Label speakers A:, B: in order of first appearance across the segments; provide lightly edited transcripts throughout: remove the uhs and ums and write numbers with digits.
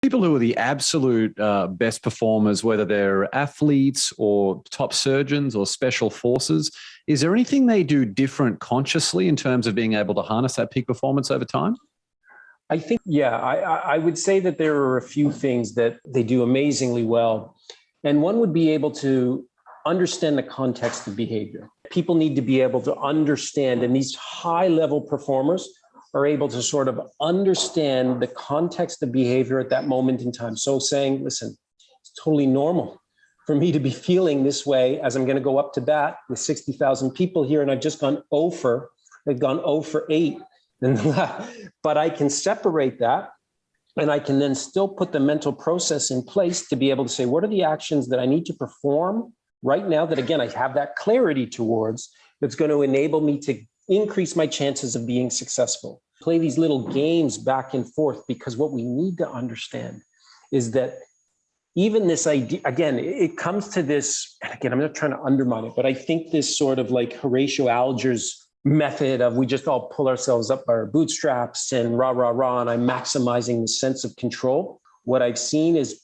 A: People who are the absolute best performers, whether they're athletes or top surgeons or special forces, is there anything they do different consciously in terms of being able to harness that peak performance over time?
B: I think, yeah, I would say that there are a few things that they do amazingly well. And one would be able to understand the context of behavior. People need to be able to understand, and these high-level performers are able to sort of understand the context of behavior at that moment in time. So saying, listen, it's totally normal for me to be feeling this way as I'm going to go up to bat with 60,000 people here, and I've just gone 0 for 8. But I can separate that, and I can then still put the mental process in place to be able to say, what are the actions that I need to perform right now that, again, I have that clarity towards, that's going to enable me to increase my chances of being successful. Play these little games back and forth, because what we need to understand is that even this idea, again, it comes to this, and again, I'm not trying to undermine it, but I think this sort of like Horatio Alger's method of we just all pull ourselves up by our bootstraps and rah, rah, rah, and I'm maximizing the sense of control. What I've seen is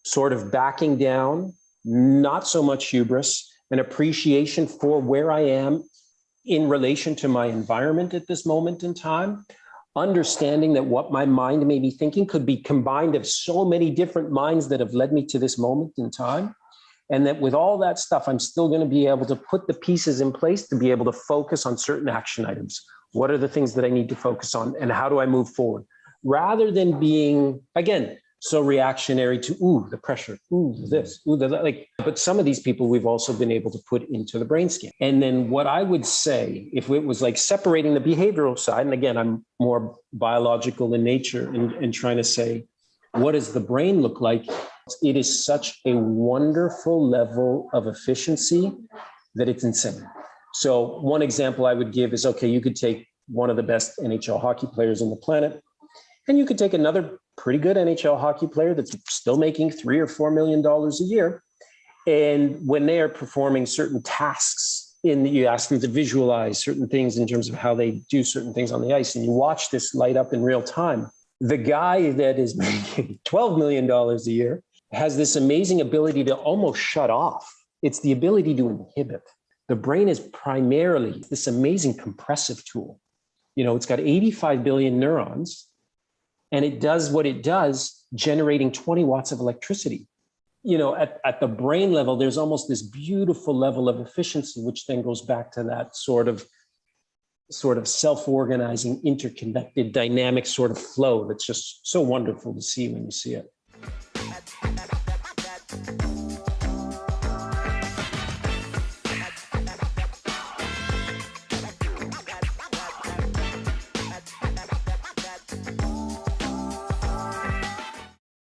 B: sort of backing down, not so much hubris, an appreciation for where I am in relation to my environment at this moment in time, understanding that what my mind may be thinking could be combined of so many different minds that have led me to this moment in time. And that with all that stuff, I'm still going to be able to put the pieces in place to be able to focus on certain action items. What are the things that I need to focus on, and how do I move forward? Rather than being, again, so reactionary to, ooh, the pressure, ooh, this, ooh, that, like, but some of these people we've also been able to put into the brain scan. And then what I would say, if it was like separating the behavioral side, and again, I'm more biological in nature and trying to say, what does the brain look like? It is such a wonderful level of efficiency that it's insane. So one example I would give is, okay, you could take one of the best NHL hockey players on the planet, and you could take another pretty good NHL hockey player that's still making $3 or $4 million a year. And when they are performing certain tasks, you ask them to visualize certain things in terms of how they do certain things on the ice, and you watch this light up in real time. The guy that is making $12 million a year has this amazing ability to almost shut off. It's the ability to inhibit. The brain is primarily this amazing compressive tool. You know, it's got 85 billion neurons, and it does what it does, generating 20 watts of electricity. You know, at the brain level, there's almost this beautiful level of efficiency, which then goes back to that sort of self-organizing, interconnected, dynamic sort of flow that's just so wonderful to see when you see it.